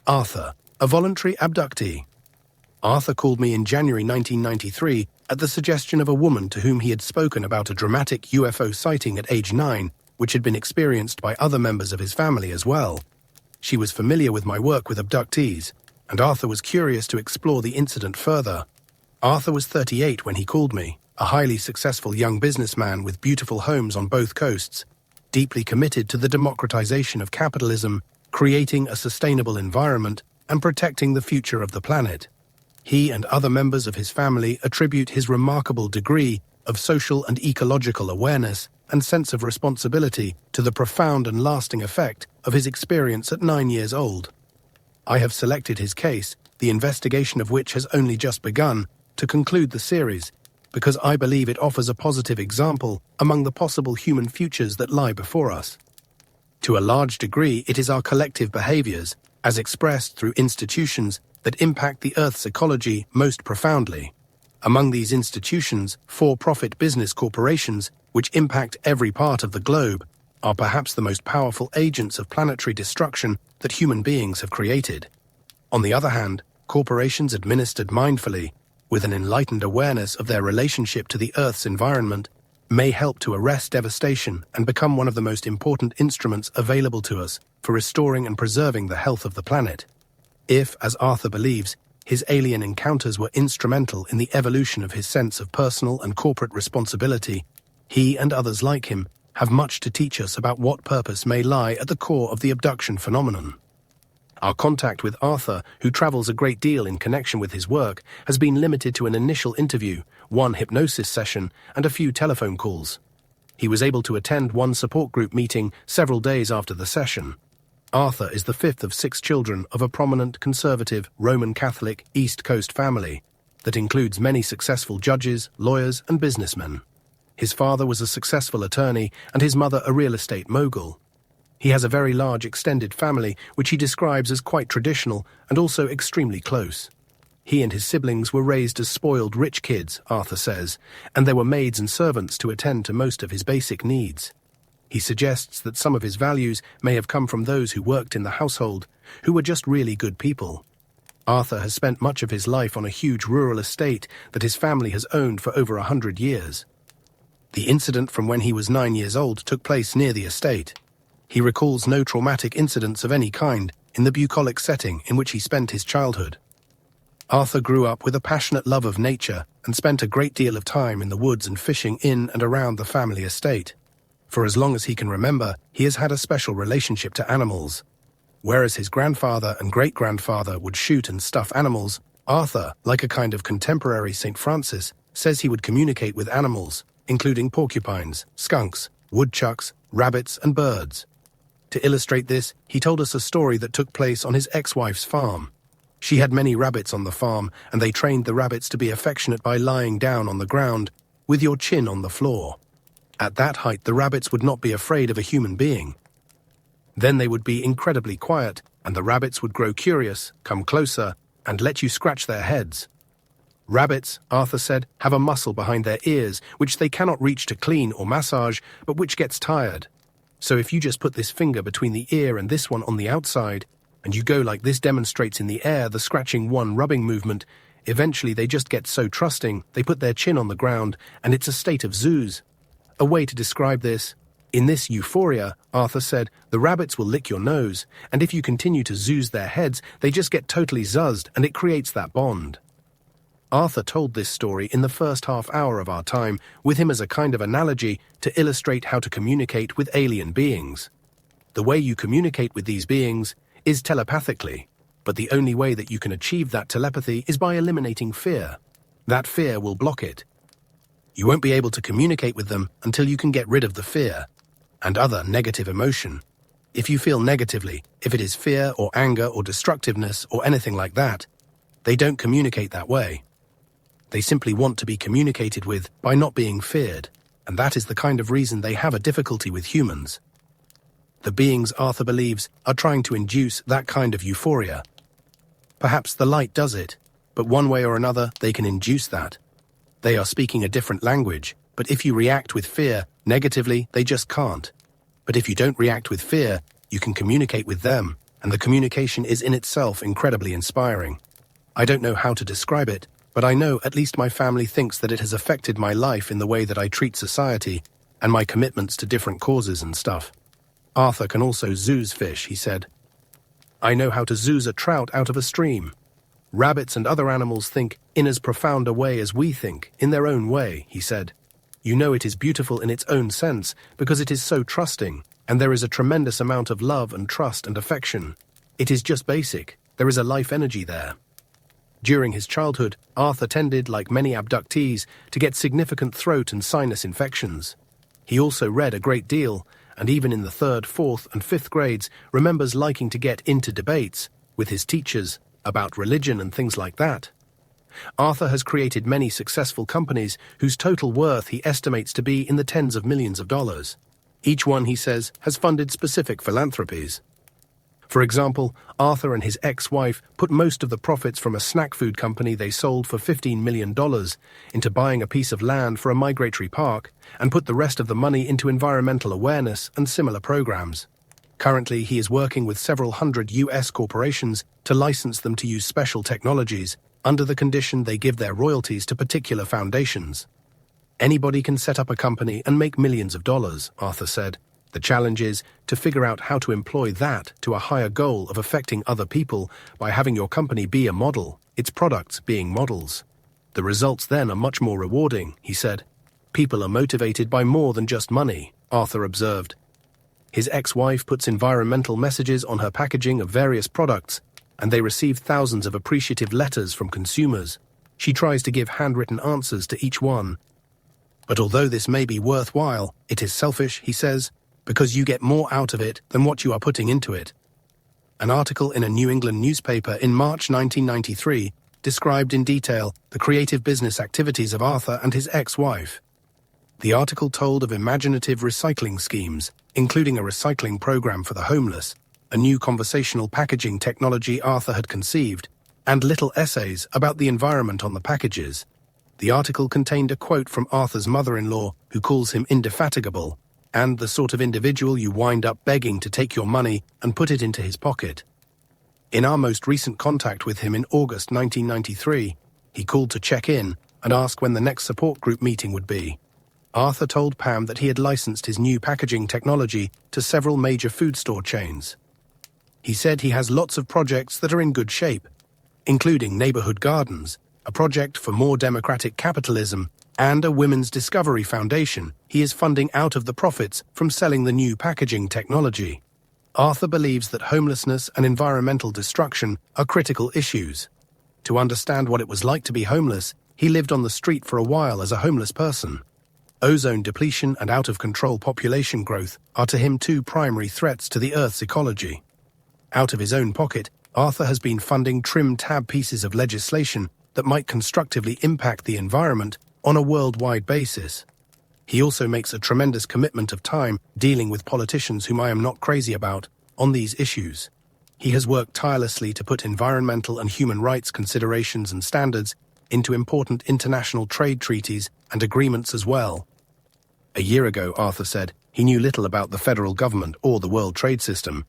Arthur, a voluntary abductee. Arthur called me in January 1993 at the suggestion of a woman to whom he had spoken about a dramatic UFO sighting at age 9, which had been experienced by other members of his family as well. She was familiar with my work with abductees, and Arthur was curious to explore the incident further. Arthur was 38 when he called me, a highly successful young businessman with beautiful homes on both coasts, deeply committed to the democratization of capitalism, creating a sustainable environment, and protecting the future of the planet. He and other members of his family attribute his remarkable degree of social and ecological awareness and sense of responsibility to the profound and lasting effect of his experience at 9 years old. I have selected his case, the investigation of which has only just begun, to conclude the series, because I believe it offers a positive example among the possible human futures that lie before us. To a large degree, it is our collective behaviors, as expressed through institutions, that impact the Earth's ecology most profoundly. Among these institutions, for-profit business corporations, which impact every part of the globe, are perhaps the most powerful agents of planetary destruction that human beings have created. On the other hand, corporations administered mindfully, with an enlightened awareness of their relationship to the Earth's environment, may help to arrest devastation and become one of the most important instruments available to us for restoring and preserving the health of the planet. If, as Arthur believes, his alien encounters were instrumental in the evolution of his sense of personal and corporate responsibility, he and others like him have much to teach us about what purpose may lie at the core of the abduction phenomenon. Our contact with Arthur, who travels a great deal in connection with his work, has been limited to an initial interview, one hypnosis session, and a few telephone calls. He was able to attend one support group meeting several days after the session. Arthur is the fifth of 6 children of a prominent conservative Roman Catholic East Coast family that includes many successful judges, lawyers, and businessmen. His father was a successful attorney and his mother a real estate mogul. He has a very large extended family, which he describes as quite traditional and also extremely close. He and his siblings were raised as spoiled rich kids, Arthur says, and there were maids and servants to attend to most of his basic needs. He suggests that some of his values may have come from those who worked in the household, who were just really good people. Arthur has spent much of his life on a huge rural estate that his family has owned for over 100 years. The incident from when he was 9 years old took place near the estate. He recalls no traumatic incidents of any kind in the bucolic setting in which he spent his childhood. Arthur grew up with a passionate love of nature and spent a great deal of time in the woods and fishing in and around the family estate. For as long as he can remember, he has had a special relationship to animals. Whereas his grandfather and great-grandfather would shoot and stuff animals, Arthur, like a kind of contemporary St. Francis, says he would communicate with animals, including porcupines, skunks, woodchucks, rabbits, and birds. To illustrate this, he told us a story that took place on his ex-wife's farm. She had many rabbits on the farm, and they trained the rabbits to be affectionate by lying down on the ground, with your chin on the floor. At that height, the rabbits would not be afraid of a human being. Then they would be incredibly quiet, and the rabbits would grow curious, come closer, and let you scratch their heads. Rabbits, Arthur said, have a muscle behind their ears, which they cannot reach to clean or massage, but which gets tired. So if you just put this finger between the ear and this one on the outside, and you go like this demonstrates in the air the scratching one rubbing movement, eventually they just get so trusting, they put their chin on the ground, and it's a state of zooz. A way to describe this: in this euphoria, Arthur said, the rabbits will lick your nose, and if you continue to zooz their heads, they just get totally zuzzed, and it creates that bond. Arthur told this story in the first half hour of our time with him as a kind of analogy to illustrate how to communicate with alien beings. The way you communicate with these beings is telepathically, but the only way that you can achieve that telepathy is by eliminating fear. That fear will block it. You won't be able to communicate with them until you can get rid of the fear and other negative emotion. If you feel negatively, if it is fear or anger or destructiveness or anything like that, they don't communicate that way. They simply want to be communicated with by not being feared, and that is the kind of reason they have a difficulty with humans. The beings, Arthur believes, are trying to induce that kind of euphoria. Perhaps the light does it, but one way or another they can induce that. They are speaking a different language, but if you react with fear, negatively, they just can't. But if you don't react with fear, you can communicate with them, and the communication is in itself incredibly inspiring. I don't know how to describe it, but I know at least my family thinks that it has affected my life in the way that I treat society and my commitments to different causes and stuff. Arthur can also zooze fish, he said. I know how to zooze a trout out of a stream. Rabbits and other animals think in as profound a way as we think, in their own way, he said. You know it is beautiful in its own sense because it is so trusting, and there is a tremendous amount of love and trust and affection. It is just basic. There is a life energy there. During his childhood, Arthur tended, like many abductees, to get significant throat and sinus infections. He also read a great deal, and even in the 3rd, 4th, and 5th grades remembers liking to get into debates with his teachers about religion and things like that. Arthur has created many successful companies whose total worth he estimates to be in the tens of millions of dollars. Each one, he says, has funded specific philanthropies. For example, Arthur and his ex-wife put most of the profits from a snack food company they sold for $15 million into buying a piece of land for a migratory park and put the rest of the money into environmental awareness and similar programs. Currently, he is working with several hundred US corporations to license them to use special technologies under the condition they give their royalties to particular foundations. Anybody can set up a company and make millions of dollars, Arthur said. The challenge is to figure out how to employ that to a higher goal of affecting other people by having your company be a model, its products being models. The results then are much more rewarding, he said. People are motivated by more than just money, Arthur observed. His ex-wife puts environmental messages on her packaging of various products, and they receive thousands of appreciative letters from consumers. She tries to give handwritten answers to each one. But although this may be worthwhile, it is selfish, he says, because you get more out of it than what you are putting into it. An article in a New England newspaper in March 1993 described in detail the creative business activities of Arthur and his ex-wife. The article told of imaginative recycling schemes, including a recycling program for the homeless, a new conversational packaging technology Arthur had conceived, and little essays about the environment on the packages. The article contained a quote from Arthur's mother-in-law, who calls him indefatigable, and the sort of individual you wind up begging to take your money and put it into his pocket. In our most recent contact with him in August 1993, he called to check in and ask when the next support group meeting would be. Arthur told Pam that he had licensed his new packaging technology to several major food store chains. He said he has lots of projects that are in good shape, including neighborhood gardens, a project for more democratic capitalism, and a Women's Discovery Foundation he is funding out of the profits from selling the new packaging technology. Arthur believes that homelessness and environmental destruction are critical issues. To understand what it was like to be homeless, he lived on the street for a while as a homeless person. Ozone depletion and out-of-control population growth are to him two primary threats to the Earth's ecology. Out of his own pocket, Arthur has been funding trim-tab pieces of legislation that might constructively impact the environment on a worldwide basis. He also makes a tremendous commitment of time dealing with politicians whom I am not crazy about on these issues. He has worked tirelessly to put environmental and human rights considerations and standards into important international trade treaties and agreements as well. A year ago, Arthur said, he knew little about the federal government or the world trade system,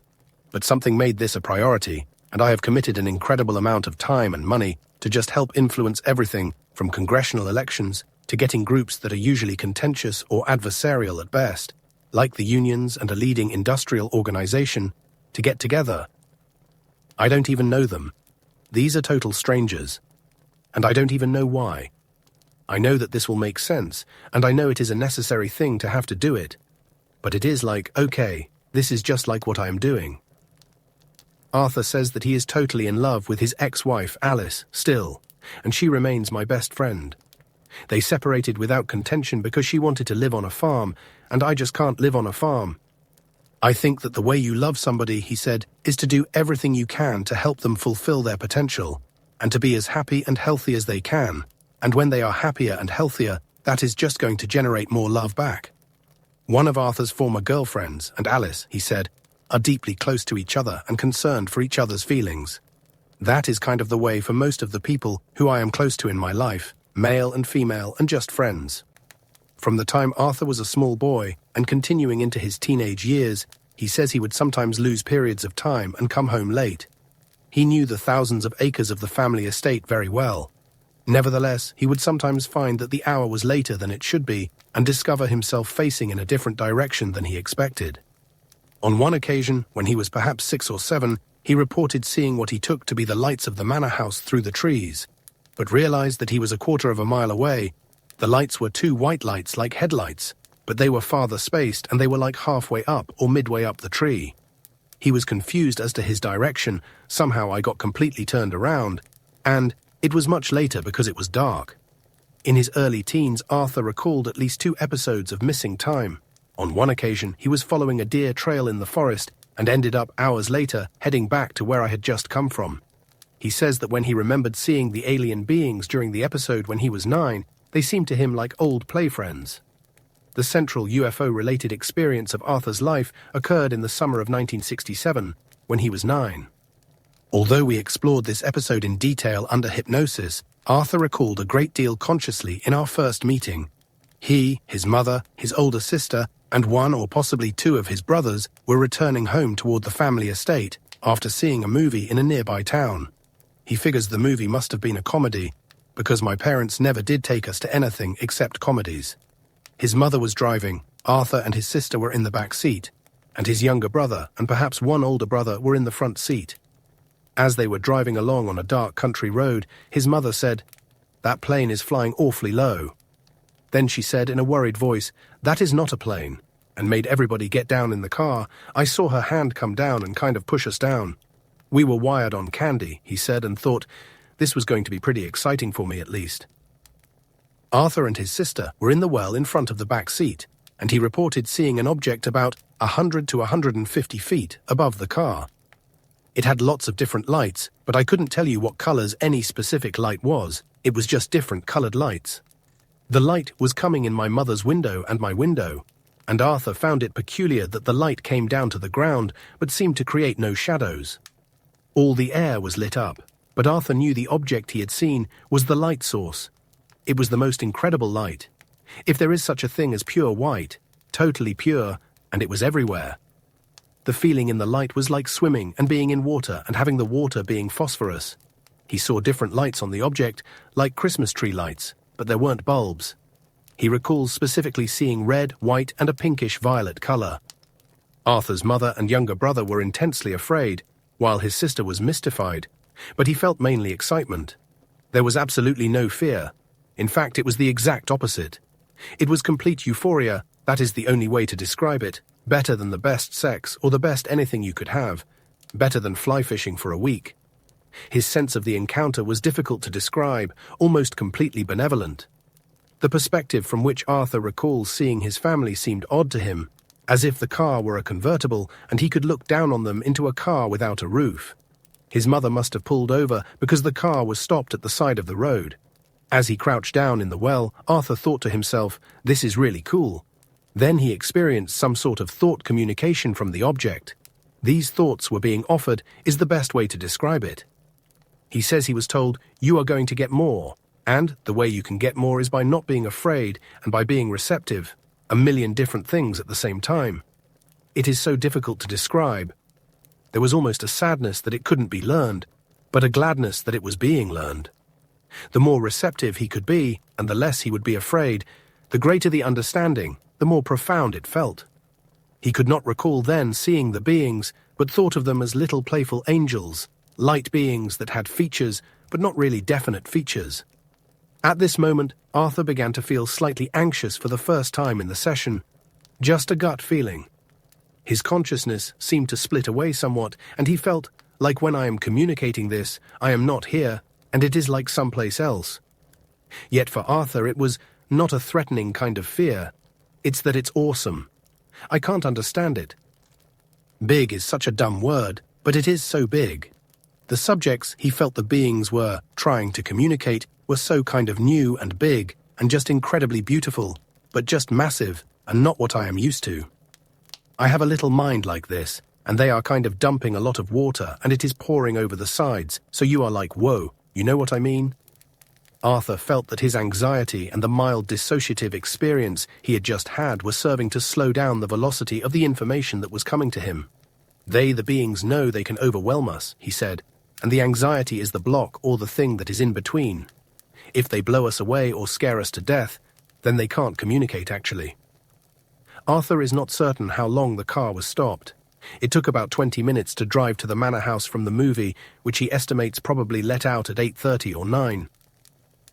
but something made this a priority, and I have committed an incredible amount of time and money to just help influence everything from congressional elections to getting groups that are usually contentious or adversarial at best, like the unions and a leading industrial organization, to get together. I don't even know them. These are total strangers. And I don't even know why. I know that this will make sense, and I know it is a necessary thing to have to do it. But it is like, okay, this is just like what I am doing. Arthur says that he is totally in love with his ex-wife, Alice, still, and she remains my best friend. They separated without contention because she wanted to live on a farm, and I just can't live on a farm. I think that the way you love somebody, he said, is to do everything you can to help them fulfill their potential, and to be as happy and healthy as they can. And when they are happier and healthier, that is just going to generate more love back. One of Arthur's former girlfriends, and Alice, he said, are deeply close to each other and concerned for each other's feelings. That is kind of the way for most of the people who I am close to in my life, male and female and just friends. From the time Arthur was a small boy and continuing into his teenage years, He says he would sometimes lose periods of time and come home late. He knew the thousands of acres of the family estate very well. Nevertheless, he would sometimes find that the hour was later than it should be and discover himself facing in a different direction than he expected. On one occasion, when he was perhaps 6 or 7, he reported seeing what he took to be the lights of the manor house through the trees, but realized that he was a quarter of a mile away. The lights were 2 white lights like headlights, but they were farther spaced and they were like halfway up or midway up the tree. He was confused as to his direction. Somehow I got completely turned around, and it was much later because it was dark. In his early teens, Arthur recalled at least 2 episodes of missing time. On one occasion, he was following a deer trail in the forest and ended up hours later heading back to where I had just come from. He says that when he remembered seeing the alien beings during the episode when he was 9, they seemed to him like old play friends. The central UFO-related experience of Arthur's life occurred in the summer of 1967, when he was 9. Although we explored this episode in detail under hypnosis, Arthur recalled a great deal consciously in our first meeting. He, his mother, his older sister, and 1 or possibly 2 of his brothers were returning home toward the family estate after seeing a movie in a nearby town. He figures the movie must have been a comedy, because my parents never did take us to anything except comedies. His mother was driving, Arthur and his sister were in the back seat, and his younger brother and perhaps 1 older brother were in the front seat. As they were driving along on a dark country road, his mother said, "That plane is flying awfully low." Then she said in a worried voice, "That is not a plane," and made everybody get down in the car. I saw her hand come down and kind of push us down. We were wired on candy, he said, and thought, this was going to be pretty exciting for me at least. Arthur and his sister were in the well in front of the back seat, and he reported seeing an object about 100 to 150 feet above the car. It had lots of different lights, but I couldn't tell you what colors any specific light was. It was just different colored lights. The light was coming in my mother's window and my window, and Arthur found it peculiar that the light came down to the ground but seemed to create no shadows. All the air was lit up, but Arthur knew the object he had seen was the light source. It was the most incredible light. If there is such a thing as pure white, totally pure, and it was everywhere. The feeling in the light was like swimming and being in water and having the water being phosphorus. He saw different lights on the object, like Christmas tree lights, but there weren't bulbs. He recalls specifically seeing red, white, and a pinkish-violet color. Arthur's mother and younger brother were intensely afraid, while his sister was mystified, but he felt mainly excitement. There was absolutely no fear. In fact, it was the exact opposite. It was complete euphoria, that is the only way to describe it, better than the best sex or the best anything you could have, better than fly fishing for a week. His sense of the encounter was difficult to describe, almost completely benevolent. The perspective from which Arthur recalls seeing his family seemed odd to him, as if the car were a convertible and he could look down on them into a car without a roof. His mother must have pulled over because the car was stopped at the side of the road. As he crouched down in the well, Arthur thought to himself, this is really cool. Then he experienced some sort of thought communication from the object. These thoughts were being offered is the best way to describe it. He says he was told, you are going to get more, and the way you can get more is by not being afraid and by being receptive, a million different things at the same time. It is so difficult to describe. There was almost a sadness that it couldn't be learned, but a gladness that it was being learned. The more receptive he could be, and the less he would be afraid, the greater the understanding, the more profound it felt. He could not recall then seeing the beings, but thought of them as little playful angels, light beings that had features, but not really definite features. At this moment, Arthur began to feel slightly anxious for the first time in the session. Just a gut feeling. His consciousness seemed to split away somewhat, and he felt, like when I am communicating this, I am not here, and it is like someplace else. Yet for Arthur it was not a threatening kind of fear. It's that it's awesome. I can't understand it. Big is such a dumb word, but it is so big. The subjects he felt the beings were trying to communicate were so kind of new and big and just incredibly beautiful, but just massive and not what I am used to. I have a little mind like this, and they are kind of dumping a lot of water and it is pouring over the sides, so you are like, whoa, you know what I mean? Arthur felt that his anxiety and the mild dissociative experience he had just had were serving to slow down the velocity of the information that was coming to him. They, the beings, know they can overwhelm us, he said, and the anxiety is the block or the thing that is in between. If they blow us away or scare us to death, then they can't communicate actually. Arthur is not certain how long the car was stopped. It took about 20 minutes to drive to the manor house from the movie, which he estimates probably let out at 8:30 or 9.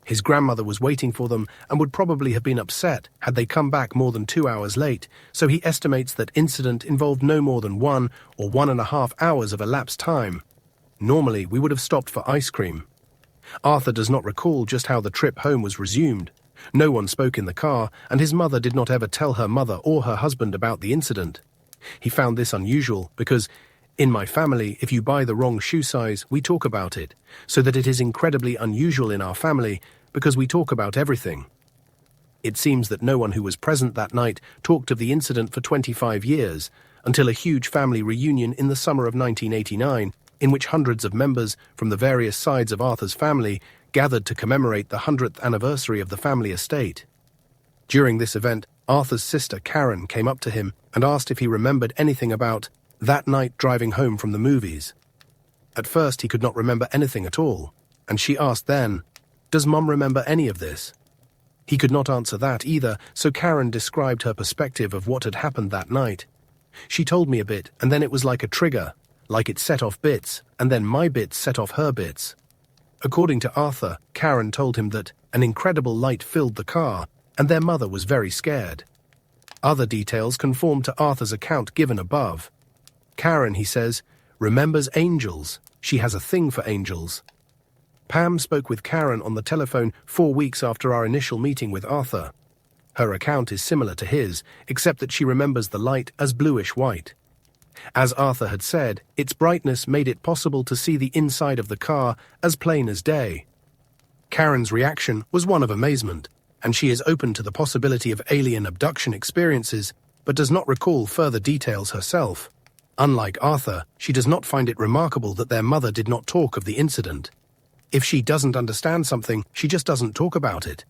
His grandmother was waiting for them and would probably have been upset had they come back more than 2 hours late, so he estimates that incident involved no more than 1 or 1.5 hours of elapsed time. Normally, we would have stopped for ice cream. Arthur does not recall just how the trip home was resumed. No one spoke in the car, and his mother did not ever tell her mother or her husband about the incident. He found this unusual because, in my family, if you buy the wrong shoe size, we talk about it, so that it is incredibly unusual in our family because we talk about everything. It seems that no one who was present that night talked of the incident for 25 years, until a huge family reunion in the summer of 1989, in which hundreds of members from the various sides of Arthur's family gathered to commemorate the 100th anniversary of the family estate. During this event, Arthur's sister Karen came up to him and asked if he remembered anything about that night driving home from the movies. At first he could not remember anything at all, and she asked then, "Does Mum remember any of this?" He could not answer that either, so Karen described her perspective of what had happened that night. "She told me a bit, and then it was like a trigger, like it set off bits, and then my bits set off her bits." According to Arthur, Karen told him that an incredible light filled the car, and their mother was very scared. Other details conform to Arthur's account given above. Karen, he says, remembers angels. She has a thing for angels. Pam spoke with Karen on the telephone 4 weeks after our initial meeting with Arthur. Her account is similar to his, except that she remembers the light as bluish-white. As Arthur had said, its brightness made it possible to see the inside of the car as plain as day. Karen's reaction was one of amazement, and she is open to the possibility of alien abduction experiences, but does not recall further details herself. Unlike Arthur, she does not find it remarkable that their mother did not talk of the incident. If she doesn't understand something, she just doesn't talk about it.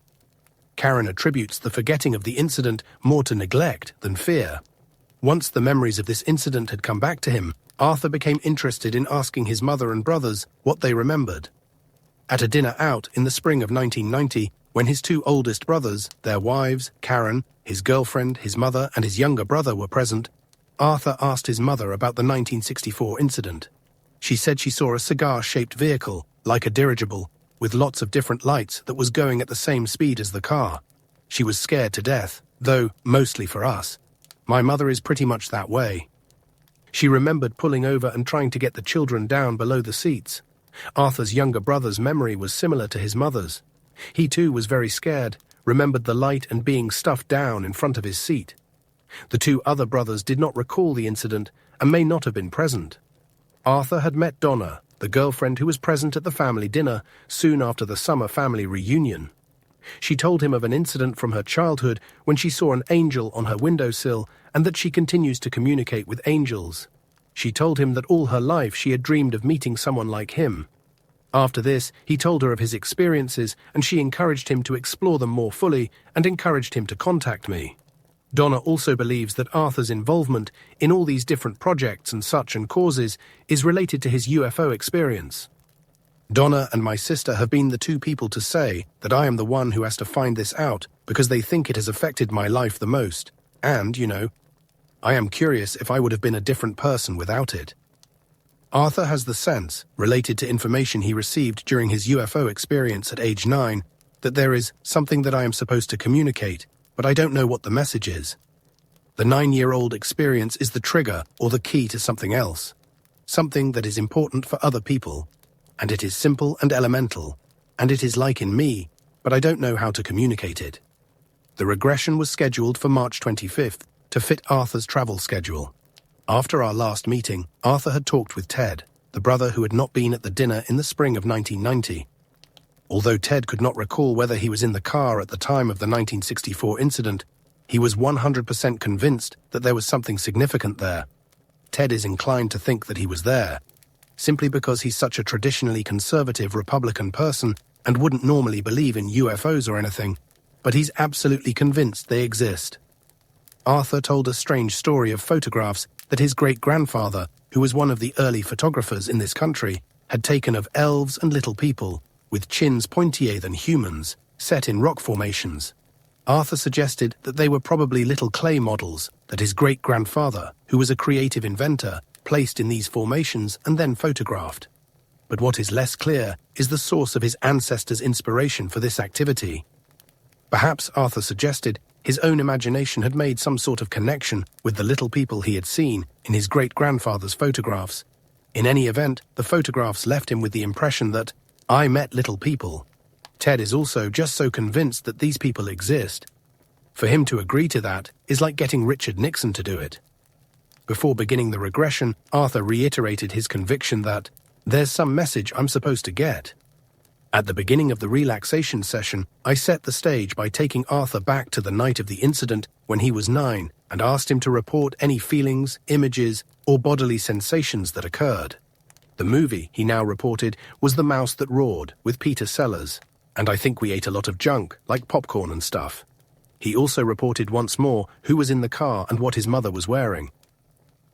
Karen attributes the forgetting of the incident more to neglect than fear. Once the memories of this incident had come back to him, Arthur became interested in asking his mother and brothers what they remembered. At a dinner out in the spring of 1990, when his 2 oldest brothers, their wives, Karen, his girlfriend, his mother, and his younger brother were present, Arthur asked his mother about the 1964 incident. She said she saw a cigar-shaped vehicle, like a dirigible, with lots of different lights that was going at the same speed as the car. She was scared to death, though mostly for us. My mother is pretty much that way. She remembered pulling over and trying to get the children down below the seats. Arthur's younger brother's memory was similar to his mother's. He too was very scared, remembered the light and being stuffed down in front of his seat. The 2 other brothers did not recall the incident and may not have been present. Arthur had met Donna, the girlfriend who was present at the family dinner soon after the summer family reunion. She told him of an incident from her childhood when she saw an angel on her windowsill and that she continues to communicate with angels. She told him that all her life she had dreamed of meeting someone like him. After this, he told her of his experiences and she encouraged him to explore them more fully and encouraged him to contact me. Donna also believes that Arthur's involvement in all these different projects and such and causes is related to his UFO experience. Donna and my sister have been the 2 people to say that I am the one who has to find this out because they think it has affected my life the most. And, I am curious if I would have been a different person without it. Arthur has the sense, related to information he received during his UFO experience at age 9, that there is something that I am supposed to communicate, but I don't know what the message is. The 9-year-old experience is the trigger or the key to something else, something that is important for other people. And it is simple and elemental, and it is like in me, but I don't know how to communicate it. The regression was scheduled for March 25th to fit Arthur's travel schedule. After our last meeting, Arthur had talked with Ted, the brother who had not been at the dinner in the spring of 1990. Although Ted could not recall whether he was in the car at the time of the 1964 incident, he was 100% convinced that there was something significant there. Ted is inclined to think that he was there. Simply because he's such a traditionally conservative Republican person, and wouldn't normally believe in UFOs or anything, but he's absolutely convinced they exist. Arthur told a strange story of photographs that his great-grandfather, who was one of the early photographers in this country, had taken of elves and little people, with chins pointier than humans, set in rock formations. Arthur suggested that they were probably little clay models that his great-grandfather, who was a creative inventor, placed in these formations and then photographed. But what is less clear is the source of his ancestors' inspiration for this activity. Perhaps, Arthur suggested, his own imagination had made some sort of connection with the little people he had seen in his great-grandfather's photographs. In any event, the photographs left him with the impression that, I met little people. Ted is also just so convinced that these people exist. For him to agree to that is like getting Richard Nixon to do it. Before beginning the regression, Arthur reiterated his conviction that, there's some message I'm supposed to get. At the beginning of the relaxation session, I set the stage by taking Arthur back to the night of the incident when he was 9 and asked him to report any feelings, images, or bodily sensations that occurred. The movie, he now reported, was The Mouse That Roared with Peter Sellers, and I think we ate a lot of junk, like popcorn and stuff. He also reported once more who was in the car and what his mother was wearing.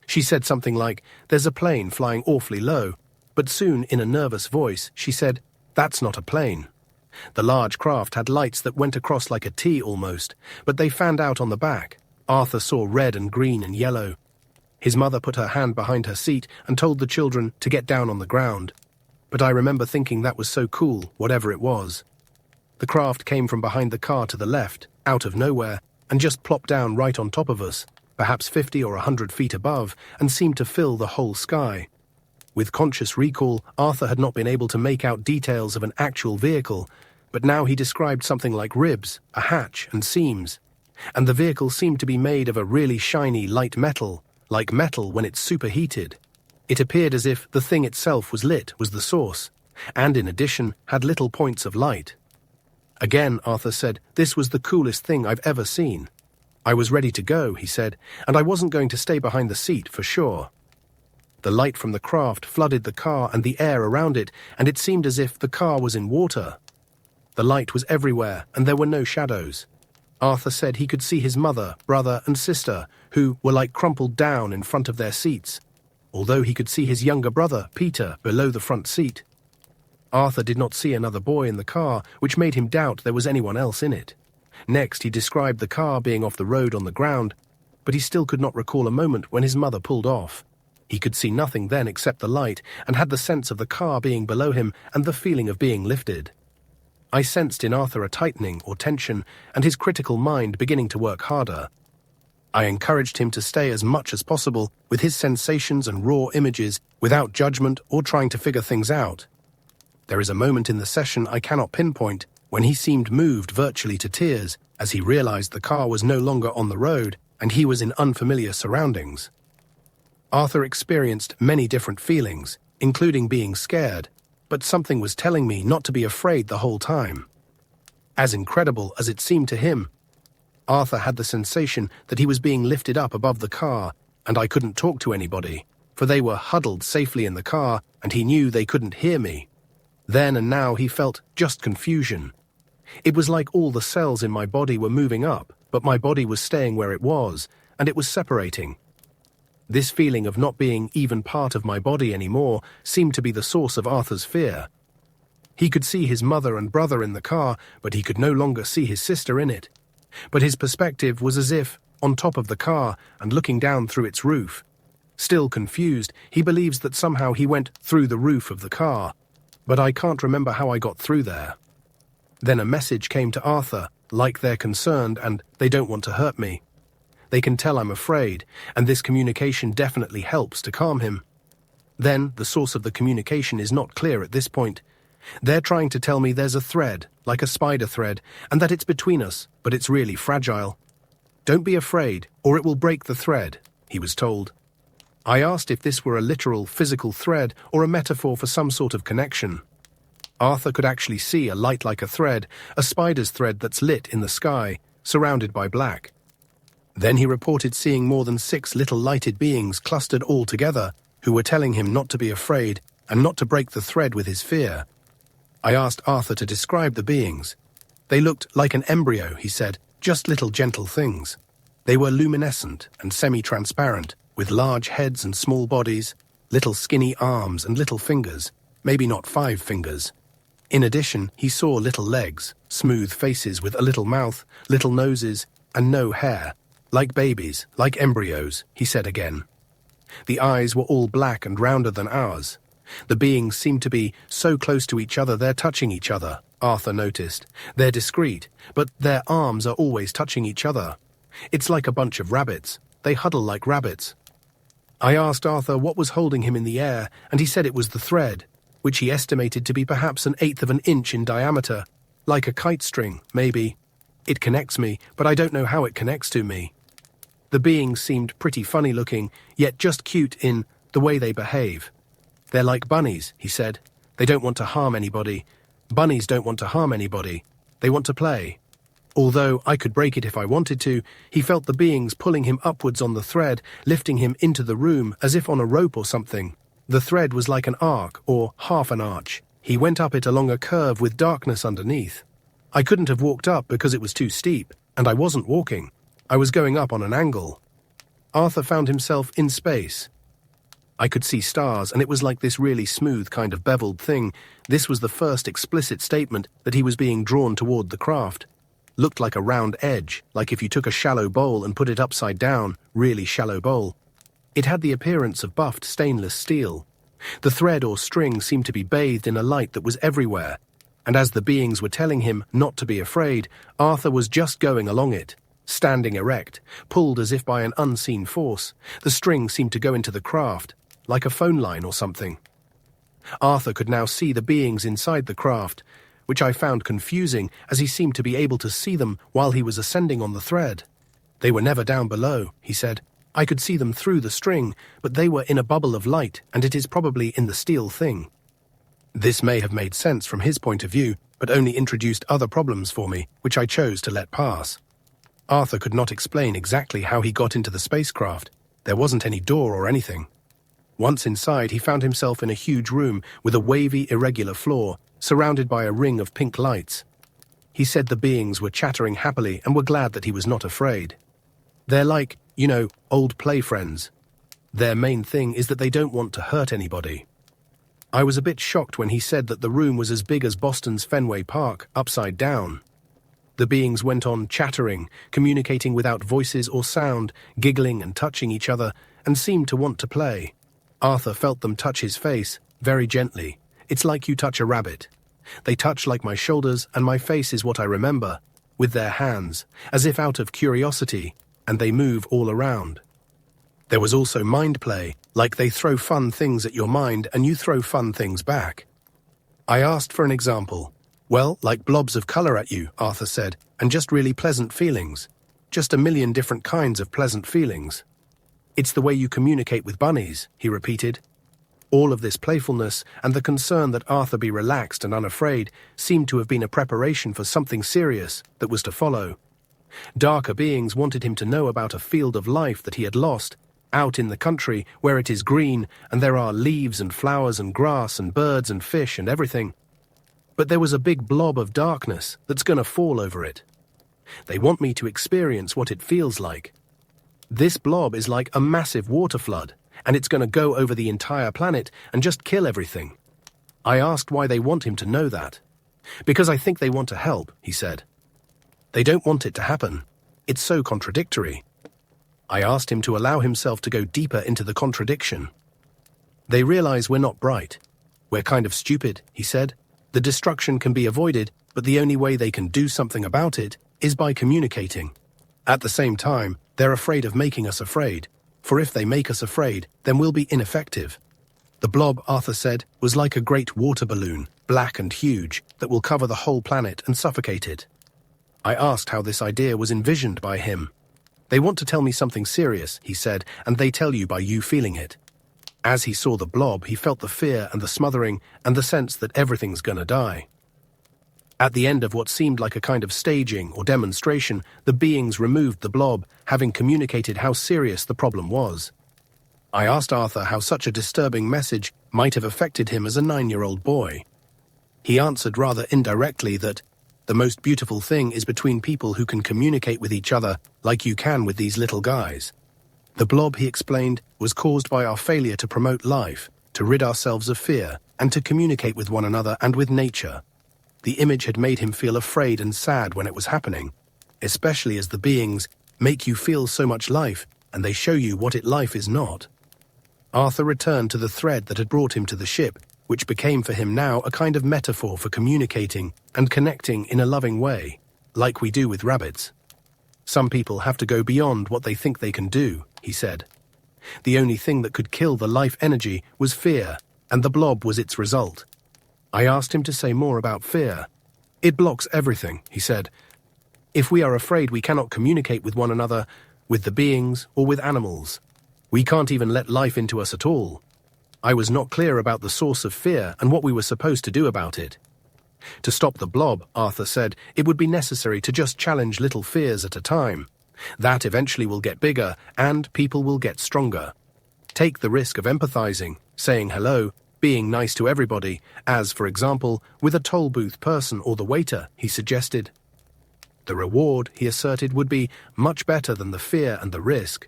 She said something like, there's a plane flying awfully low, but soon, in a nervous voice, she said, that's not a plane. The large craft had lights that went across like a T almost, but they fanned out on the back. Arthur saw red and green and yellow. His mother put her hand behind her seat and told the children to get down on the ground. But I remember thinking that was so cool, whatever it was. The craft came from behind the car to the left, out of nowhere, and just plopped down right on top of us, perhaps 50 or 100 feet above, and seemed to fill the whole sky. With conscious recall, Arthur had not been able to make out details of an actual vehicle, but now he described something like ribs, a hatch, and seams. And the vehicle seemed to be made of a really shiny light metal, like metal when it's superheated. It appeared as if the thing itself was lit, was the source, and in addition had little points of light. Again, Arthur said, this was the coolest thing I've ever seen. I was ready to go, he said, and I wasn't going to stay behind the seat for sure. The light from the craft flooded the car and the air around it, and it seemed as if the car was in water. The light was everywhere, and there were no shadows. Arthur said he could see his mother, brother, and sister, who were like crumpled down in front of their seats, although he could see his younger brother, Peter, below the front seat. Arthur did not see another boy in the car, which made him doubt there was anyone else in it. Next, he described the car being off the road on the ground, but he still could not recall a moment when his mother pulled off. He could see nothing then except the light, and had the sense of the car being below him and the feeling of being lifted. I sensed in Arthur a tightening or tension, and his critical mind beginning to work harder. I encouraged him to stay as much as possible with his sensations and raw images, without judgment or trying to figure things out. There is a moment in the session I cannot pinpoint when he seemed moved virtually to tears as he realized the car was no longer on the road and he was in unfamiliar surroundings. Arthur experienced many different feelings, including being scared, but something was telling me not to be afraid the whole time. As incredible as it seemed to him, Arthur had the sensation that he was being lifted up above the car, and I couldn't talk to anybody, for they were huddled safely in the car, and he knew they couldn't hear me. Then and now he felt just confusion. It was like all the cells in my body were moving up, but my body was staying where it was, and it was separating. This feeling of not being even part of my body anymore seemed to be the source of Arthur's fear. He could see his mother and brother in the car, but he could no longer see his sister in it. But his perspective was as if, on top of the car and looking down through its roof. Still confused, he believes that somehow he went through the roof of the car, but I can't remember how I got through there. Then a message came to Arthur, like they're concerned and they don't want to hurt me. They can tell I'm afraid, and this communication definitely helps to calm him. Then, the source of the communication is not clear at this point. They're trying to tell me there's a thread, like a spider thread, and that it's between us, but it's really fragile. Don't be afraid, or it will break the thread, he was told. I asked if this were a literal physical thread or a metaphor for some sort of connection. Arthur could actually see a light like a thread, a spider's thread that's lit in the sky, surrounded by black. Then he reported seeing more than 6 little lighted beings clustered all together, who were telling him not to be afraid and not to break the thread with his fear. I asked Arthur to describe the beings. They looked like an embryo, he said, just little gentle things. They were luminescent and semi-transparent, with large heads and small bodies, little skinny arms and little fingers, maybe not 5 fingers. In addition, he saw little legs, smooth faces with a little mouth, little noses, and no hair. Like babies, like embryos, he said again. The eyes were all black and rounder than ours. The beings seemed to be so close to each other they're touching each other, Arthur noticed. They're discreet, but their arms are always touching each other. It's like a bunch of rabbits. They huddle like rabbits. I asked Arthur what was holding him in the air, and he said it was the thread, which he estimated to be perhaps 1/8 of an inch in diameter, like a kite string, maybe. It connects me, but I don't know how it connects to me. The beings seemed pretty funny looking, yet just cute in the way they behave. They're like bunnies, he said. They don't want to harm anybody. Bunnies don't want to harm anybody. They want to play. Although I could break it if I wanted to, he felt the beings pulling him upwards on the thread, lifting him into the room as if on a rope or something. The thread was like an arc, or half an arch. He went up it along a curve with darkness underneath. I couldn't have walked up because it was too steep, and I wasn't walking. I was going up on an angle. Arthur found himself in space. I could see stars, and it was like this really smooth kind of beveled thing. This was the first explicit statement that he was being drawn toward the craft. Looked like a round edge, like if you took a shallow bowl and put it upside down, really shallow bowl. It had the appearance of buffed stainless steel. The thread or string seemed to be bathed in a light that was everywhere, and as the beings were telling him not to be afraid, Arthur was just going along it, standing erect, pulled as if by an unseen force. The string seemed to go into the craft, like a phone line or something. Arthur could now see the beings inside the craft, which I found confusing as he seemed to be able to see them while he was ascending on the thread. They were never down below, he said. I could see them through the string, but they were in a bubble of light, and it is probably in the steel thing. This may have made sense from his point of view, but only introduced other problems for me, which I chose to let pass. Arthur could not explain exactly how he got into the spacecraft. There wasn't any door or anything. Once inside, he found himself in a huge room with a wavy, irregular floor, surrounded by a ring of pink lights. He said the beings were chattering happily and were glad that he was not afraid. They're like, old play friends. Their main thing is that they don't want to hurt anybody. I was a bit shocked when he said that the room was as big as Boston's Fenway Park, upside down. The beings went on chattering, communicating without voices or sound, giggling and touching each other, and seemed to want to play. Arthur felt them touch his face, very gently. It's like you touch a rabbit. They touch like my shoulders, and my face is what I remember, with their hands, as if out of curiosity, and they move all around. There was also mind play, like they throw fun things at your mind and you throw fun things back. I asked for an example. Well, like blobs of color at you, Arthur said, and just really pleasant feelings. Just a million different kinds of pleasant feelings. It's the way you communicate with bunnies, he repeated. All of this playfulness and the concern that Arthur be relaxed and unafraid seemed to have been a preparation for something serious that was to follow. Darker beings wanted him to know about a field of life that he had lost, out in the country where it is green and there are leaves and flowers and grass and birds and fish and everything. But there was a big blob of darkness that's going to fall over it. They want me to experience what it feels like. This blob is like a massive water flood, and it's going to go over the entire planet and just kill everything. I asked why they want him to know that. Because I think they want to help, he said. They don't want it to happen. It's so contradictory. I asked him to allow himself to go deeper into the contradiction. They realize we're not bright. We're kind of stupid, he said. The destruction can be avoided, but the only way they can do something about it is by communicating. At the same time, they're afraid of making us afraid, for if they make us afraid, then we'll be ineffective. The blob, Arthur said, was like a great water balloon, black and huge, that will cover the whole planet and suffocate it. I asked how this idea was envisioned by him. They want to tell me something serious, he said, and they tell you by you feeling it. As he saw the blob, he felt the fear and the smothering and the sense that everything's gonna die. At the end of what seemed like a kind of staging or demonstration, the beings removed the blob, having communicated how serious the problem was. I asked Arthur how such a disturbing message might have affected him as a 9-year-old boy. He answered rather indirectly that the most beautiful thing is between people who can communicate with each other like you can with these little guys. The blob, he explained, was caused by our failure to promote life, to rid ourselves of fear, and to communicate with one another and with nature. The image had made him feel afraid and sad when it was happening, especially as the beings make you feel so much life and they show you what life is not. Arthur returned to the thread that had brought him to the ship, which became for him now a kind of metaphor for communicating and connecting in a loving way, like we do with rabbits. Some people have to go beyond what they think they can do, he said. The only thing that could kill the life energy was fear, and the blob was its result. I asked him to say more about fear. It blocks everything, he said. If we are afraid, we cannot communicate with one another, with the beings, or with animals. We can't even let life into us at all. I was not clear about the source of fear and what we were supposed to do about it. To stop the blob, Arthur said, it would be necessary to just challenge little fears at a time. That eventually will get bigger, and people will get stronger. Take the risk of empathizing, saying hello, being nice to everybody, as, for example, with a toll booth person or the waiter, he suggested. The reward, he asserted, would be much better than the fear and the risk.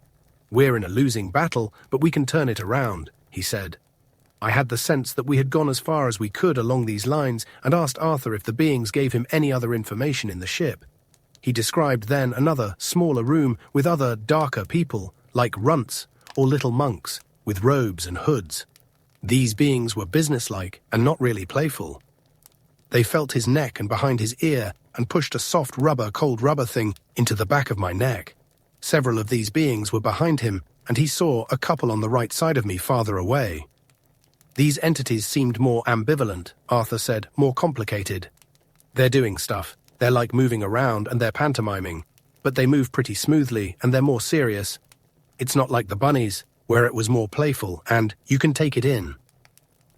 We're in a losing battle, but we can turn it around, he said. I had the sense that we had gone as far as we could along these lines and asked Arthur if the beings gave him any other information in the ship. He described then another, smaller room with other, darker people, like runts or little monks, with robes and hoods. These beings were businesslike and not really playful. They felt his neck and behind his ear and pushed a soft cold rubber thing into the back of my neck. Several of these beings were behind him, and he saw a couple on the right side of me farther away. These entities seemed more ambivalent, Arthur said, more complicated. They're doing stuff. They're like moving around and they're pantomiming, but they move pretty smoothly and they're more serious. It's not like the bunnies, where it was more playful and you can take it in.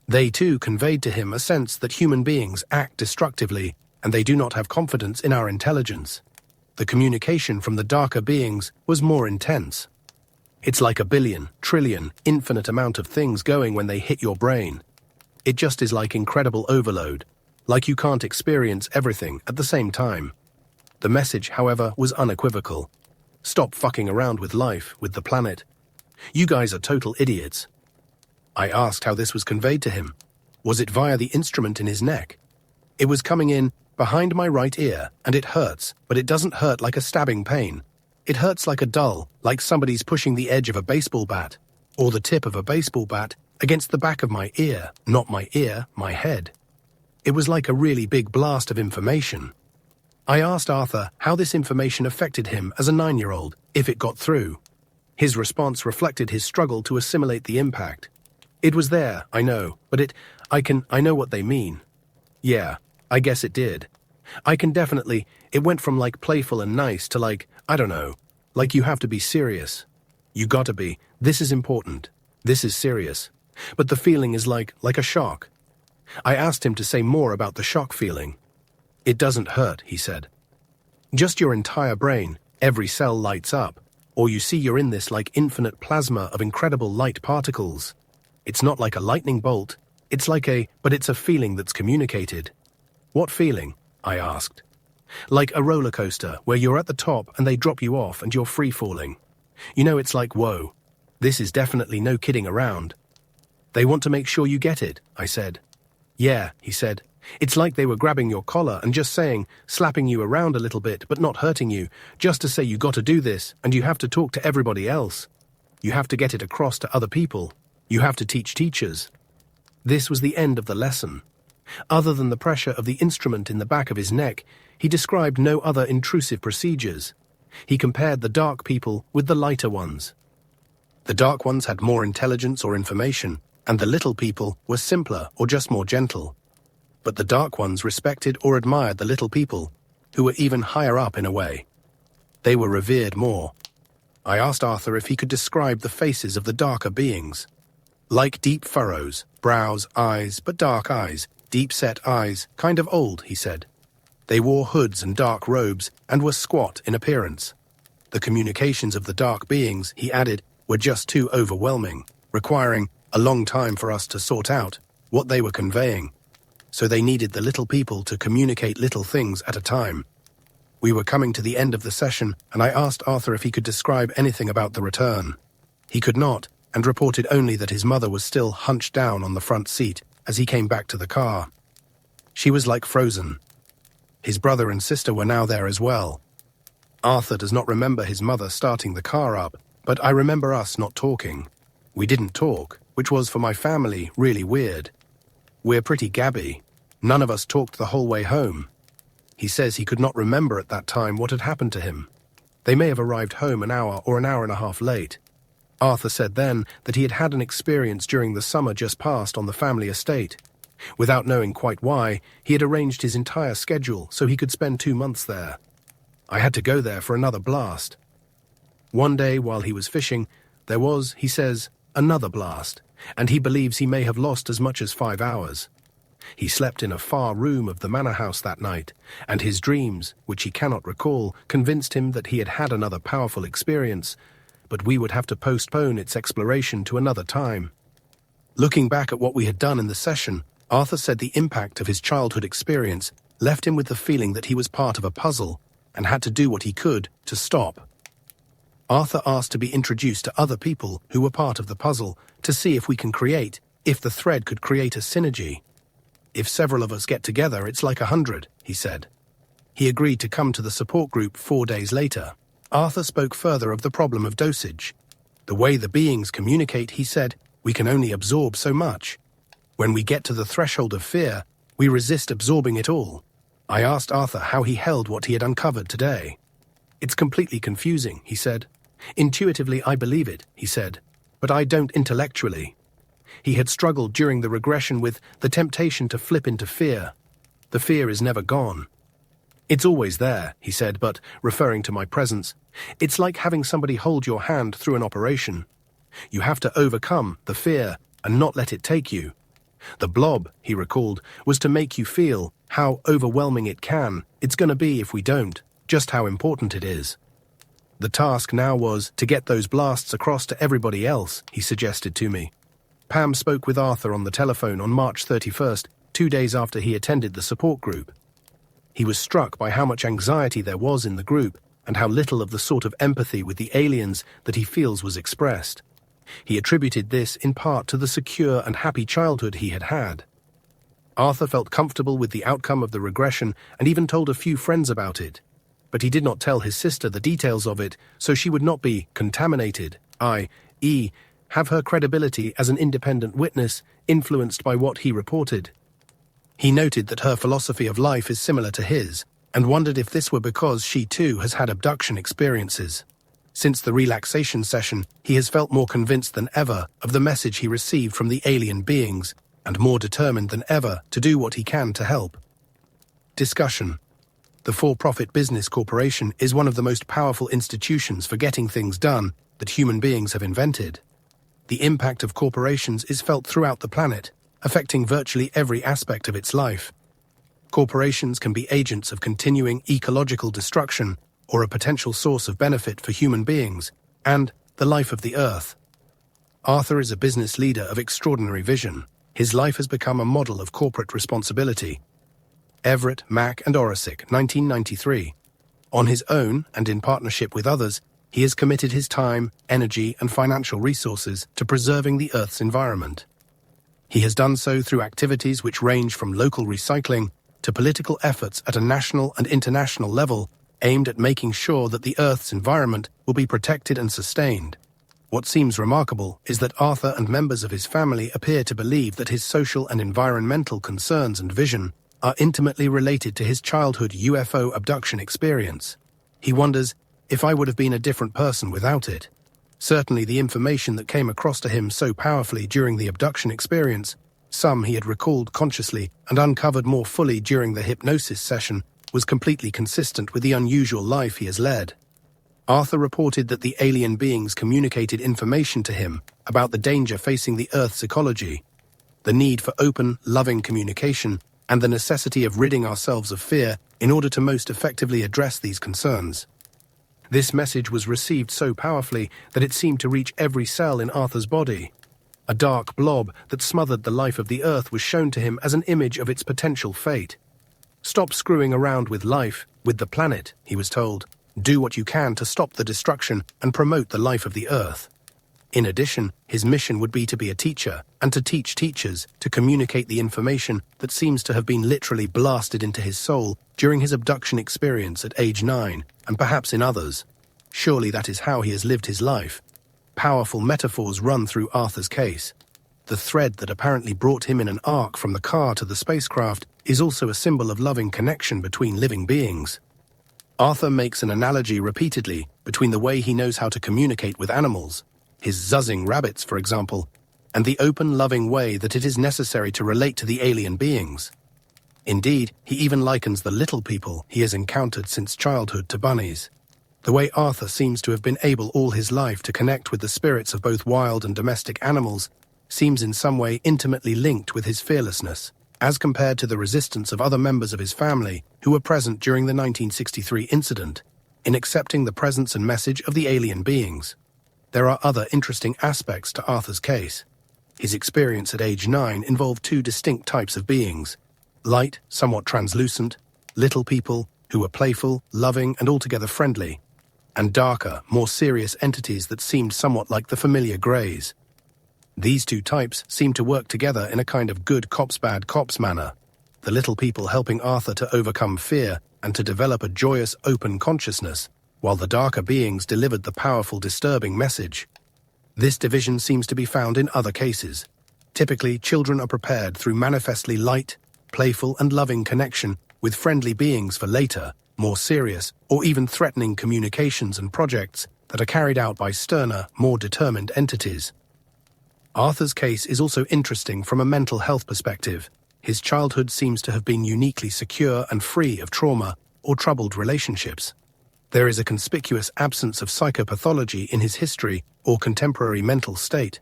They too conveyed to him a sense that human beings act destructively and they do not have confidence in our intelligence. The communication from the darker beings was more intense. It's like a billion, trillion, infinite amount of things going when they hit your brain. It just is like incredible overload, like you can't experience everything at the same time. The message, however, was unequivocal. Stop fucking around with life, with the planet. You guys are total idiots. I asked how this was conveyed to him. Was it via the instrument in his neck? It was coming in behind my right ear, and it hurts, but it doesn't hurt like a stabbing pain. It hurts like a dull, like somebody's pushing the edge of a baseball bat, or the tip of a baseball bat, against the back of my ear, not my ear, my head. It was like a really big blast of information. I asked Arthur how this information affected him as a 9-year-old, if it got through. His response reflected his struggle to assimilate the impact. It was there, I know, but I know what they mean. Yeah, I guess it did. It went from like playful and nice to like, I don't know, like you have to be serious. You gotta be, this is important, this is serious. But the feeling is like a shock. I asked him to say more about the shock feeling. It doesn't hurt, he said. Just your entire brain, every cell lights up, or you see you're in this like infinite plasma of incredible light particles. It's not like a lightning bolt, but it's a feeling that's communicated. What feeling? I asked. Like a roller coaster where you're at the top and they drop you off and you're free falling. You know, it's like, whoa, this is definitely no kidding around. They want to make sure you get it, I said. Yeah, he said. It's like they were grabbing your collar and just slapping you around a little bit but not hurting you, just to say you got to do this and you have to talk to everybody else. You have to get it across to other people. You have to teach teachers. This was the end of the lesson. Other than the pressure of the instrument in the back of his neck, he described no other intrusive procedures. He compared the dark people with the lighter ones. The dark ones had more intelligence or information, and the little people were simpler or just more gentle. But the dark ones respected or admired the little people, who were even higher up in a way. They were revered more. I asked Arthur if he could describe the faces of the darker beings. Like deep furrows, brows, eyes, but dark eyes, deep-set eyes, kind of old, he said. They wore hoods and dark robes and were squat in appearance. The communications of the dark beings, he added, were just too overwhelming, requiring a long time for us to sort out what they were conveying. so they needed the little people to communicate little things at a time. We were coming to the end of the session, and I asked Arthur if he could describe anything about the return. He could not, and reported only that his mother was still hunched down on the front seat as he came back to the car. She was like frozen. His brother and sister were now there as well. Arthur does not remember his mother starting the car up, but I remember us not talking. We didn't talk, which was, for my family, really weird. We're pretty gabby. None of us talked the whole way home. He says he could not remember at that time what had happened to him. They may have arrived home an hour or an hour and a half late. Arthur said then that he had had an experience during the summer just past on the family estate. Without knowing quite why, he had arranged his entire schedule so he could spend 2 months there. I had to go there for another blast. One day while he was fishing, there was, he says, another blast, and he believes he may have lost as much as 5 hours. He slept in a far room of the manor house that night, and his dreams, which he cannot recall, convinced him that he had had another powerful experience, but we would have to postpone its exploration to another time. Looking back at what we had done in the session, Arthur said the impact of his childhood experience left him with the feeling that he was part of a puzzle and had to do what he could to stop. Arthur asked to be introduced to other people who were part of the puzzle to see if the thread could create a synergy. If several of us get together, it's like 100, he said. He agreed to come to the support group 4 days later. Arthur spoke further of the problem of dosage. The way the beings communicate, he said, we can only absorb so much. When we get to the threshold of fear, we resist absorbing it all. I asked Arthur how he held what he had uncovered today. It's completely confusing, he said. Intuitively, I believe it, he said, but I don't intellectually. He had struggled during the regression with the temptation to flip into fear. The fear is never gone. It's always there, he said, but, referring to my presence, it's like having somebody hold your hand through an operation. You have to overcome the fear and not let it take you. The blob, he recalled, was to make you feel how overwhelming it's going to be if we don't, just how important it is. The task now was to get those blasts across to everybody else, he suggested to me. Pam spoke with Arthur on the telephone on March 31st, 2 days after he attended the support group. He was struck by how much anxiety there was in the group and how little of the sort of empathy with the aliens that he feels was expressed. He attributed this in part to the secure and happy childhood he had had. Arthur felt comfortable with the outcome of the regression and even told a few friends about it. But he did not tell his sister the details of it, so she would not be contaminated, i.e., have her credibility as an independent witness influenced by what he reported. He noted that her philosophy of life is similar to his, and wondered if this were because she too has had abduction experiences. Since the relaxation session, he has felt more convinced than ever of the message he received from the alien beings, and more determined than ever to do what he can to help. Discussion. The for-profit business corporation is one of the most powerful institutions for getting things done that human beings have invented. The impact of corporations is felt throughout the planet, affecting virtually every aspect of its life. Corporations can be agents of continuing ecological destruction or a potential source of benefit for human beings and the life of the Earth. Arthur is a business leader of extraordinary vision. His life has become a model of corporate responsibility. Everett, Mack and Orisic, 1993. On his own and in partnership with others, he has committed his time, energy and financial resources to preserving the Earth's environment. He has done so through activities which range from local recycling to political efforts at a national and international level aimed at making sure that the Earth's environment will be protected and sustained. What seems remarkable is that Arthur and members of his family appear to believe that his social and environmental concerns and vision are intimately related to his childhood UFO abduction experience. He wonders if I would have been a different person without it. Certainly the information that came across to him so powerfully during the abduction experience, some he had recalled consciously and uncovered more fully during the hypnosis session, was completely consistent with the unusual life he has led. Arthur reported that the alien beings communicated information to him about the danger facing the Earth's ecology, the need for open, loving communication, and the necessity of ridding ourselves of fear in order to most effectively address these concerns. This message was received so powerfully that it seemed to reach every cell in Arthur's body. A dark blob that smothered the life of the Earth was shown to him as an image of its potential fate. "Stop screwing around with life, with the planet," he was told. "Do what you can to stop the destruction and promote the life of the Earth." In addition, his mission would be to be a teacher and to teach teachers to communicate the information that seems to have been literally blasted into his soul during his abduction experience at age 9, and perhaps in others. Surely that is how he has lived his life. Powerful metaphors run through Arthur's case. The thread that apparently brought him in an arc from the car to the spacecraft is also a symbol of loving connection between living beings. Arthur makes an analogy repeatedly between the way he knows how to communicate with animals, his zuzzing rabbits, for example, and the open, loving way that it is necessary to relate to the alien beings. Indeed, he even likens the little people he has encountered since childhood to bunnies. The way Arthur seems to have been able all his life to connect with the spirits of both wild and domestic animals seems in some way intimately linked with his fearlessness, as compared to the resistance of other members of his family who were present during the 1963 incident, in accepting the presence and message of the alien beings. There are other interesting aspects to Arthur's case. His experience at age 9 involved two distinct types of beings: light, somewhat translucent, little people who were playful, loving, and altogether friendly, and darker, more serious entities that seemed somewhat like the familiar greys. These two types seemed to work together in a kind of good cops bad cops manner, the little people helping Arthur to overcome fear and to develop a joyous, open consciousness, while the darker beings delivered the powerful, disturbing message. This division seems to be found in other cases. Typically, children are prepared through manifestly light, playful, and loving connection with friendly beings for later, more serious, or even threatening communications and projects that are carried out by sterner, more determined entities. Arthur's case is also interesting from a mental health perspective. His childhood seems to have been uniquely secure and free of trauma or troubled relationships. There is a conspicuous absence of psychopathology in his history or contemporary mental state.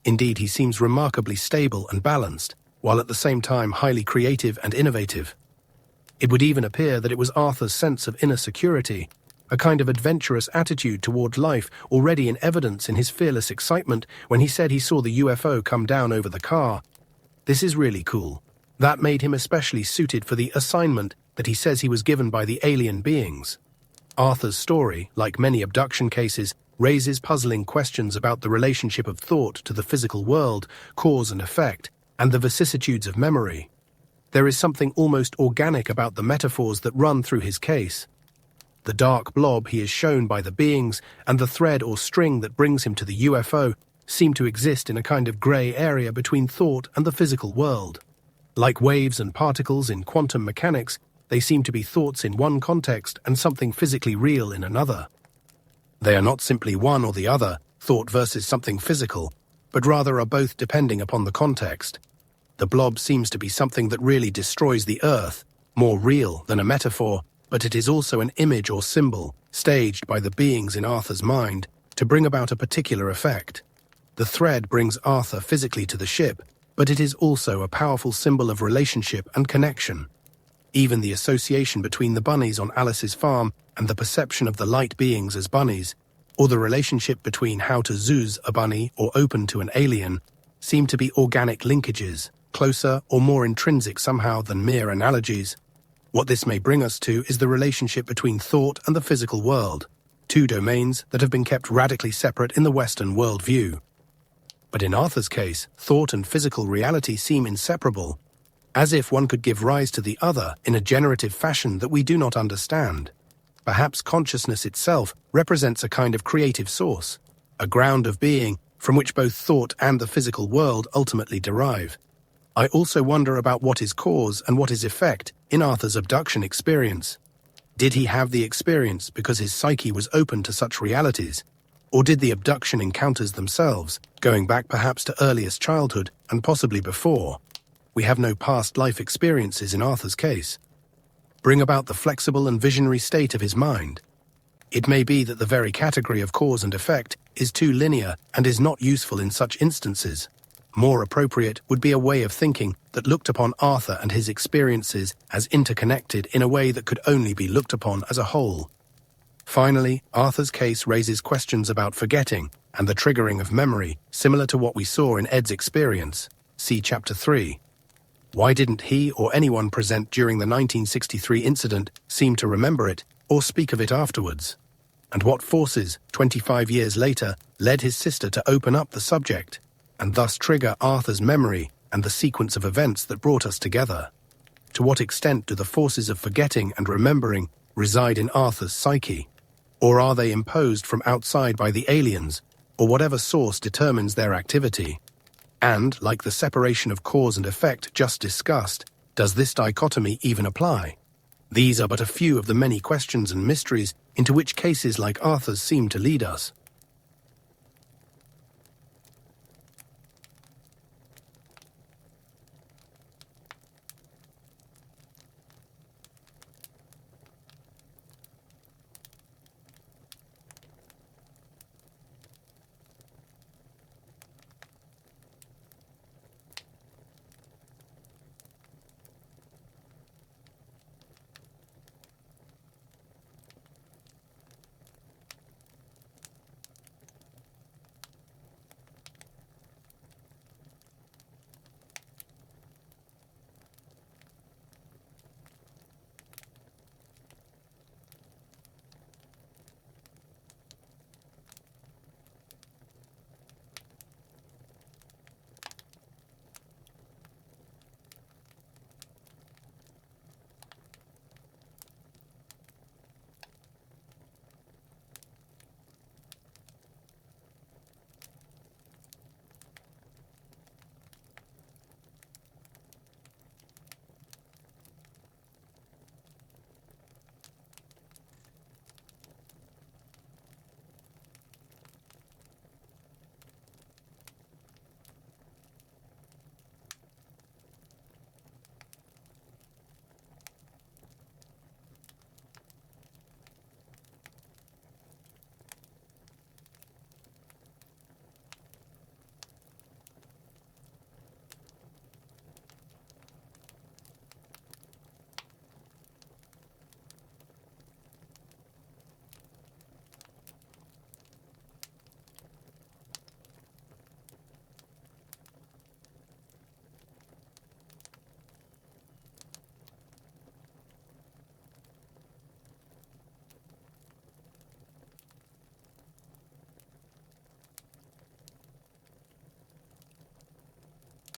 Indeed, he seems remarkably stable and balanced, while at the same time highly creative and innovative. It would even appear that it was Arthur's sense of inner security, a kind of adventurous attitude toward life already in evidence in his fearless excitement when he said he saw the UFO come down over the car. This is really cool. That made him especially suited for the assignment that he says he was given by the alien beings. Arthur's story, like many abduction cases, raises puzzling questions about the relationship of thought to the physical world, cause and effect, and the vicissitudes of memory. There is something almost organic about the metaphors that run through his case. The dark blob he is shown by the beings and the thread or string that brings him to the UFO seem to exist in a kind of grey area between thought and the physical world. Like waves and particles in quantum mechanics, they seem to be thoughts in one context and something physically real in another. They are not simply one or the other, thought versus something physical, but rather are both depending upon the context. The blob seems to be something that really destroys the Earth, more real than a metaphor, but it is also an image or symbol, staged by the beings in Arthur's mind, to bring about a particular effect. The thread brings Arthur physically to the ship, but it is also a powerful symbol of relationship and connection. Even the association between the bunnies on Alice's farm and the perception of the light beings as bunnies, or the relationship between how to zooz a bunny or open to an alien, seem to be organic linkages, closer or more intrinsic somehow than mere analogies. What this may bring us to is the relationship between thought and the physical world, two domains that have been kept radically separate in the Western worldview. But in Arthur's case, thought and physical reality seem inseparable, as if one could give rise to the other in a generative fashion that we do not understand. Perhaps consciousness itself represents a kind of creative source, a ground of being from which both thought and the physical world ultimately derive. I also wonder about what is cause and what is effect in Arthur's abduction experience. Did he have the experience because his psyche was open to such realities? Or did the abduction encounters themselves, going back perhaps to earliest childhood and possibly before? We have no past life experiences in Arthur's case. Bring about the flexible and visionary state of his mind. It may be that the very category of cause and effect is too linear and is not useful in such instances. More appropriate would be a way of thinking that looked upon Arthur and his experiences as interconnected in a way that could only be looked upon as a whole. Finally, Arthur's case raises questions about forgetting and the triggering of memory, similar to what we saw in Ed's experience. See Chapter 3. Why didn't he or anyone present during the 1963 incident seem to remember it or speak of it afterwards? And what forces, 25 years later, led his sister to open up the subject, and thus trigger Arthur's memory and the sequence of events that brought us together? To what extent do the forces of forgetting and remembering reside in Arthur's psyche? Or are they imposed from outside by the aliens, or whatever source determines their activity? And, like the separation of cause and effect just discussed, does this dichotomy even apply? These are but a few of the many questions and mysteries into which cases like Arthur's seem to lead us.